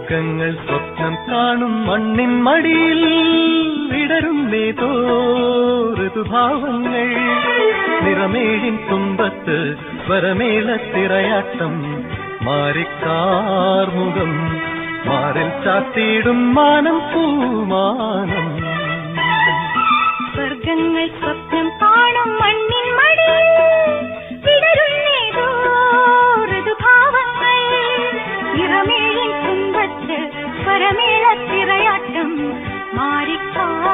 സ്വർഗങ്ങൾ സ്വപ്നം കാണും മണ്ണിൻ മടിയിൽ വിടരുന്നേതോ ഋതുഭാവങ്ങൾ നിറമേഴിൻ തുമ്പത്ത് വരമേളത്തിറയാട്ടം മാറിക്കാർമുഖം മാറിൽ ചാത്തിയിടും മാനം പൂമാനം സ്വർഗങ്ങൾ സ്വപ്നം കാണും മണ്ണിൻ മടിയിൽ വിടരുന്നേതോ ഋതുഭാവങ്ങൾ നിറമേഴിൻ തുമ്പത്ത് വരമേളത്തിറയാട്ടം മാറിക്കാർ